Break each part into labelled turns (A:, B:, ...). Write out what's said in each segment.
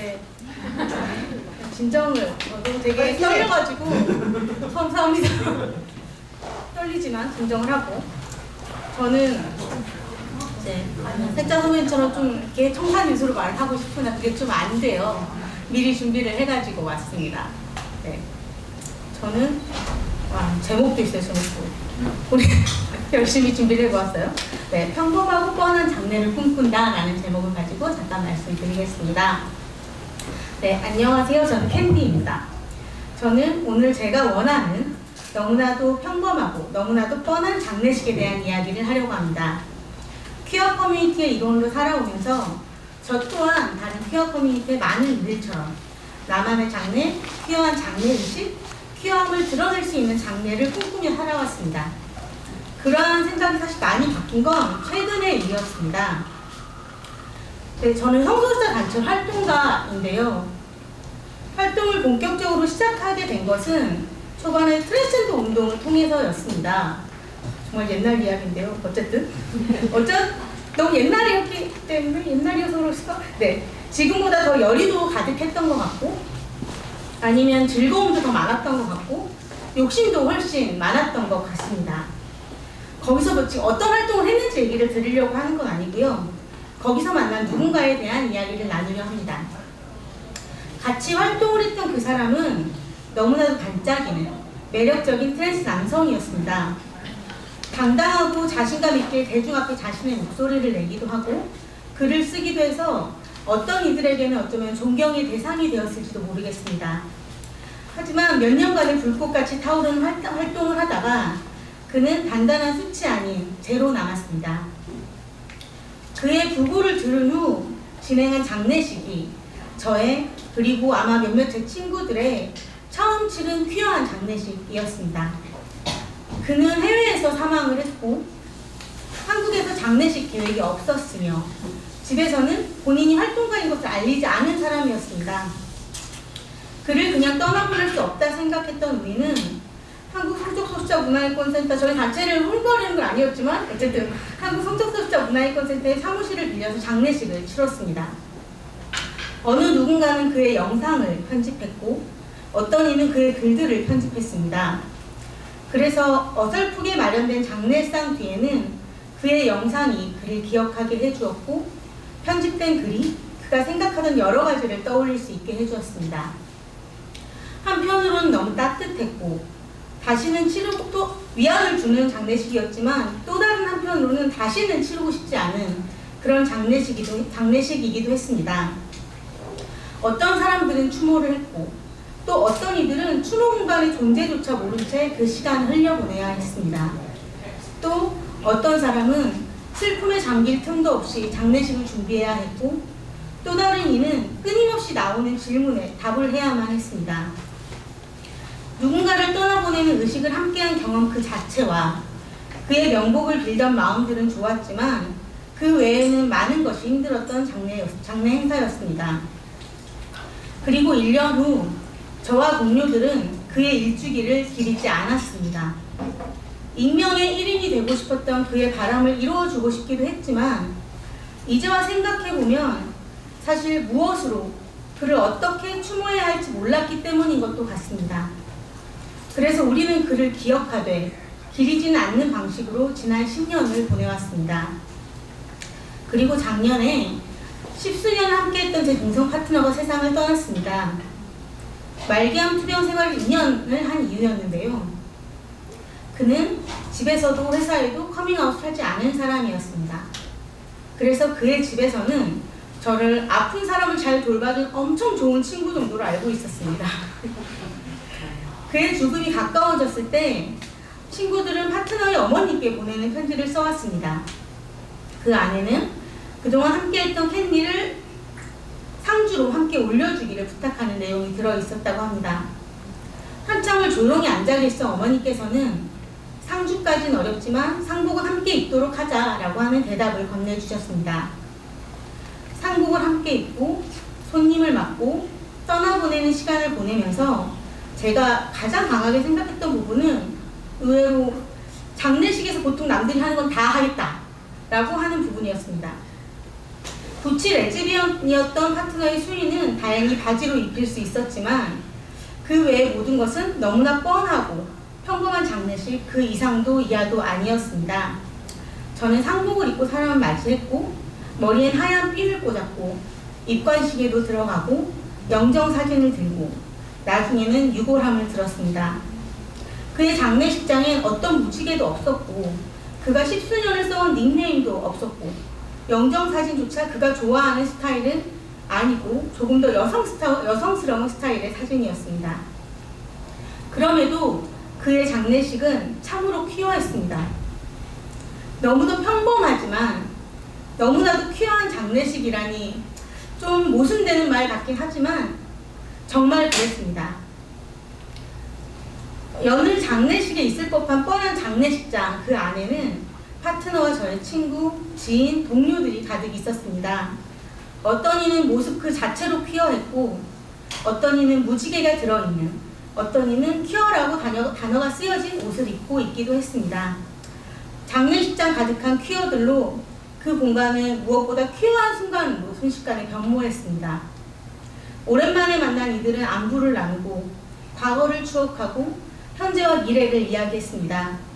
A: 네. 진정을 저도 되게 떨려가지고 감사합니다. 떨리지만 진정을 하고 저는 이제 색자 선배님처럼 좀 이렇게 청산유수로 말을 하고 싶으나 그게 좀 안 돼요. 미리 준비를 해가지고 왔습니다. 네. 저는 제목도 있어요. 제목도 우리 열심히 준비를 해보았어요. 네, 평범하고 뻔한 장래를 꿈꾼다 라는 제목을 가지고 잠깐 말씀드리겠습니다. 네, 안녕하세요. 저는 캔디입니다. 저는 오늘 제가 원하는 너무나도 평범하고 너무나도 뻔한 장례식에 대한 이야기를 하려고 합니다. 퀴어 커뮤니티의 일원으로 살아오면서 저 또한 다른 퀴어 커뮤니티의 많은 이들처럼 나만의 장례, 퀴어한 장례의식, 퀴어함을 드러낼 수 있는 장례를 꿈꾸며 살아왔습니다. 그러한 생각이 사실 많이 바뀐 건 최근의 일이었습니다. 네, 저는 성소수자 단체 활동가인데요. 활동을 본격적으로 시작하게 된 것은 초반에 트랜스젠더 운동을 통해서였습니다. 정말 옛날 이야기인데요. 어쨌든 너무 옛날이었기 때문에 옛날이어서 그럴까? 네, 지금보다 더 열의도 가득했던 것 같고 아니면 즐거움도 더 많았던 것 같고 욕심도 훨씬 많았던 것 같습니다. 거기서 지금 어떤 활동을 했는지 얘기를 드리려고 하는 건 아니고요. 거기서 만난 누군가에 대한 이야기를 나누려 합니다. 같이 활동을 했던 그 사람은 너무나도 반짝이는 매력적인 트랜스 남성이었습니다. 당당하고 자신감 있게 대중 앞에 자신의 목소리를 내기도 하고 글을 쓰기도 해서 어떤 이들에게는 어쩌면 존경의 대상이 되었을지도 모르겠습니다. 하지만 몇 년간의 불꽃같이 타오르는 활동을 하다가 그는 단단한 숲이 아닌 제로 남았습니다. 그의 부고를 들은 후 진행한 장례식이 저의 그리고 아마 몇몇 제 친구들의 처음 치른 퀴어한 장례식이었습니다. 그는 해외에서 사망을 했고 한국에서 장례식 계획이 없었으며 집에서는 본인이 활동가인 것을 알리지 않은 사람이었습니다. 그를 그냥 떠나보낼 수 없다 생각했던 우리는 한국 성적소수자 문화인권센터, 저희 단체를 홍보하려는 건 아니었지만 어쨌든 한국 성적소수자 문화인권센터의 사무실을 빌려서 장례식을 치렀습니다. 어느 누군가는 그의 영상을 편집했고 어떤 이는 그의 글들을 편집했습니다. 그래서 어설프게 마련된 장례상 뒤에는 그의 영상이 그를 기억하게 해주었고 편집된 글이 그가 생각하던 여러 가지를 떠올릴 수 있게 해주었습니다. 한편으로는 너무 따뜻했고 다시는 치르고 또 위안을 주는 장례식이었지만 또 다른 한편으로는 다시는 치르고 싶지 않은 그런 장례식이기도 했습니다. 어떤 사람들은 추모를 했고 또 어떤 이들은 추모 공간의 존재조차 모른 채 그 시간을 흘려보내야 했습니다. 또 어떤 사람은 슬픔에 잠길 틈도 없이 장례식을 준비해야 했고 또 다른 이는 끊임없이 나오는 질문에 답을 해야만 했습니다. 누군가를 떠나보내는 의식을 함께한 경험 그 자체와 그의 명복을 빌던 마음들은 좋았지만 그 외에는 많은 것이 힘들었던 장례 행사였습니다. 그리고 1년 후 저와 동료들은 그의 일주기를 기리지 않았습니다. 익명의 1인이 되고 싶었던 그의 바람을 이루어주고 싶기도 했지만 이제와 생각해보면 사실 무엇으로 그를 어떻게 추모해야 할지 몰랐기 때문인 것도 같습니다. 그래서 우리는 그를 기억하되 기리지는 않는 방식으로 지난 10년을 보내왔습니다. 그리고 작년에 10수년 함께했던 제 동성 파트너가 세상을 떠났습니다. 말기암 투병 생활 2년을 한 이유였는데요. 그는 집에서도 회사에도 커밍아웃을 하지 않은 사람이었습니다. 그래서 그의 집에서는 저를 아픈 사람을 잘 돌봐준 엄청 좋은 친구 정도로 알고 있었습니다. 그의 죽음이 가까워졌을 때 친구들은 파트너의 어머니께 보내는 편지를 써왔습니다. 그 안에는 그동안 함께했던 캔디를 상주로 함께 올려주기를 부탁하는 내용이 들어있었다고 합니다. 한참을 조용히 앉아 계신 어머니께서는 상주까지는 어렵지만 상복은 함께 입도록 하자라고 하는 대답을 건네주셨습니다. 상복을 함께 입고 손님을 맡고 떠나보내는 시간을 보내면서 제가 가장 강하게 생각했던 부분은 의외로 장례식에서 보통 남들이 하는 건 다 하겠다 라고 하는 부분이었습니다. 굿이 레즈비언이었던 파트너의 수인은 다행히 바지로 입힐 수 있었지만 그 외의 모든 것은 너무나 뻔하고 평범한 장례식 그 이상도 이하도 아니었습니다. 저는 상복을 입고 사람을 맞이했고 머리엔 하얀 핀을 꽂았고 입관식에도 들어가고 영정사진을 들고 나중에는 유골함을 들었습니다. 그의 장례식장엔 어떤 무지개도 없었고 그가 십수년을 써온 닉네임도 없었고 영정사진조차 그가 좋아하는 스타일은 아니고 조금 더 여성스러운 스타일의 사진이었습니다. 그럼에도 그의 장례식은 참으로 퀴어했습니다. 너무도 평범하지만 너무나도 퀴어한 장례식이라니 좀 모순되는 말 같긴 하지만 정말 그랬습니다. 여느 장례식에 있을 법한 뻔한 장례식장 그 안에는 파트너와 저의 친구, 지인, 동료들이 가득 있었습니다. 어떤 이는 모습 그 자체로 퀴어했고 어떤 이는 무지개가 들어있는 어떤 이는 퀴어라고 단어가 쓰여진 옷을 입고 있기도 했습니다. 장례식장 가득한 퀴어들로 그 공간은 무엇보다 퀴어한 순간으로 순식간에 변모했습니다. 오랜만에 만난 이들은 안부를 나누고 과거를 추억하고 현재와 미래를 이야기했습니다.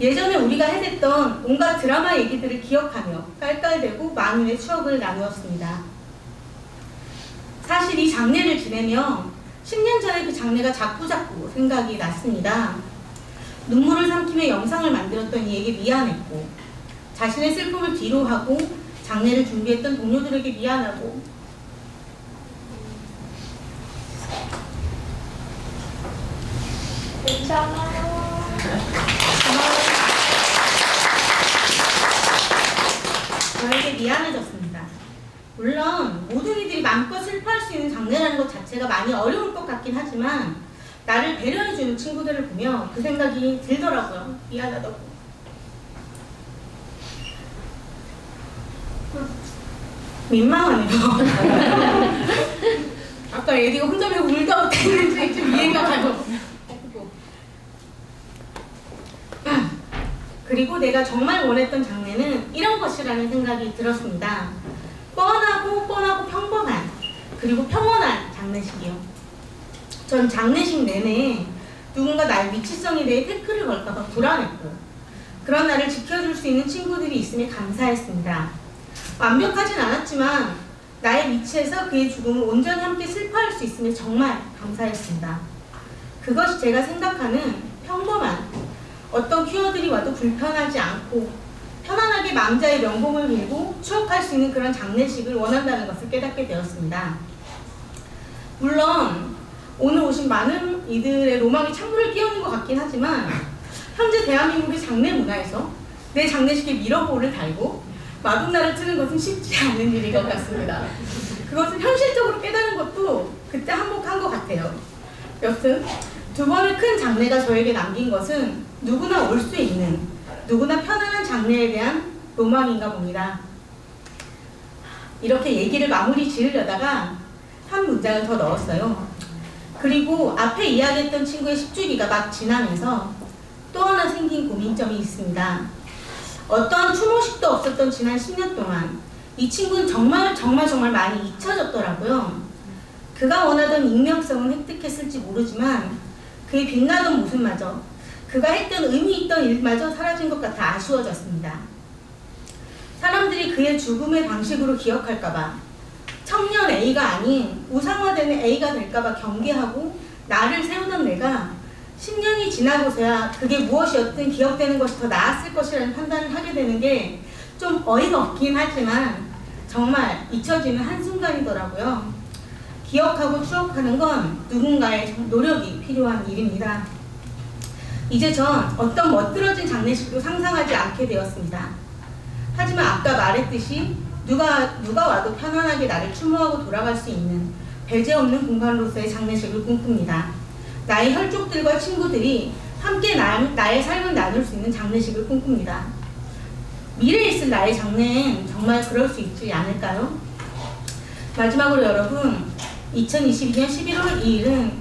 A: 예전에 우리가 해댔던 온갖 드라마 얘기들을 기억하며 깔깔대고 만인의 추억을 나누었습니다. 사실 이 장례를 지내며 10년 전에 그 장례가 자꾸자꾸 생각이 났습니다. 눈물을 삼키며 영상을 만들었던 이에게 미안했고 자신의 슬픔을 뒤로하고 장례를 준비했던 동료들에게 미안하고 저에게 미안해졌습니다. 물론 모든 이들이 마음껏 슬퍼할 수 있는 장례라는 것 자체가 많이 어려울 것 같긴 하지만 나를 배려해주는 친구들을 보며 그 생각이 들더라고요. 미안하다고. 민망하네요. 아까 에디가 혼자 왜 울다 했는지 좀 이해가 가요. 그리고 내가 정말 원했던 장례는 이런 것이라는 생각이 들었습니다. 뻔하고 평범한 그리고 평온한 장례식이요. 전 장례식 내내 누군가 나의 위치성에 대해 태클을 걸까봐 불안했고 그런 나를 지켜줄 수 있는 친구들이 있음에 감사했습니다. 완벽하진 않았지만 나의 위치에서 그의 죽음을 온전히 함께 슬퍼할 수 있음에 정말 감사했습니다. 그것이 제가 생각하는 평범한 어떤 퀴어들이 와도 불편하지 않고 편안하게 망자의 명복을 빌고 추억할 수 있는 그런 장례식을 원한다는 것을 깨닫게 되었습니다. 물론 오늘 오신 많은 이들의 로망이 찬물을 끼얹는 것 같긴 하지만 현재 대한민국의 장례 문화에서 내 장례식에 미러볼을 달고 마동나를 트는 것은 쉽지 않은 일인 것 같습니다. 그것을 현실적으로 깨달은 것도 그때 한몫한 것 같아요. 여튼 두 번의 큰 장례가 저에게 남긴 것은 누구나 올 수 있는 누구나 편안한 장례에 대한 로망인가 봅니다. 이렇게 얘기를 마무리 지으려다가 한 문장을 더 넣었어요. 그리고 앞에 이야기했던 친구의 10주기가 막 지나면서 또 하나 생긴 고민점이 있습니다. 어떠한 추모식도 없었던 지난 10년 동안 이 친구는 정말 많이 잊혀졌더라고요. 그가 원하던 익명성은 획득했을지 모르지만 그의 빛나던 모습마저 그가 했던 의미 있던 일마저 사라진 것 같아 아쉬워졌습니다. 사람들이 그의 죽음의 방식으로 기억할까봐 청년 A가 아닌 우상화되는 A가 될까봐 경계하고 나를 세우던 내가 10년이 지나고서야 그게 무엇이었든 기억되는 것이 더 나았을 것이라는 판단을 하게 되는 게 좀 어이가 없긴 하지만 정말 잊혀지는 한순간이더라고요. 기억하고 추억하는 건 누군가의 노력이 필요한 일입니다. 이제 전 어떤 멋들어진 장례식도 상상하지 않게 되었습니다. 하지만 아까 말했듯이 누가 와도 편안하게 나를 추모하고 돌아갈 수 있는 배제 없는 공간으로서의 장례식을 꿈꿉니다. 나의 혈족들과 친구들이 함께 나의 삶을 나눌 수 있는 장례식을 꿈꿉니다. 미래에 있을 나의 장래엔 정말 그럴 수 있지 않을까요? 마지막으로 여러분, 2022년 11월 2일은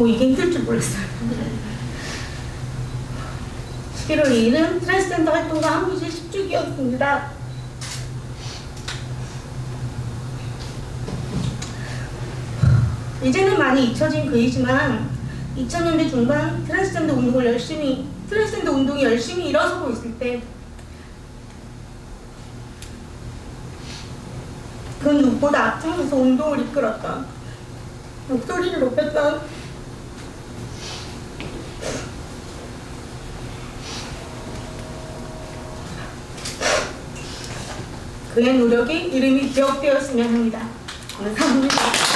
A: 이게 힘들 줄 몰랐어요. 11월 2일은 트랜스젠더 활동가 한무실 10주기였습니다. 이제는 많이 잊혀진 글이지만 2000년대 중반 트랜스젠더 운동이 열심히 일어서고 있을 때 그 누구보다 앞장서서 운동을 이끌었던, 목소리를 높였던 그의 노력이 이름이 기억되었으면 합니다. 감사합니다.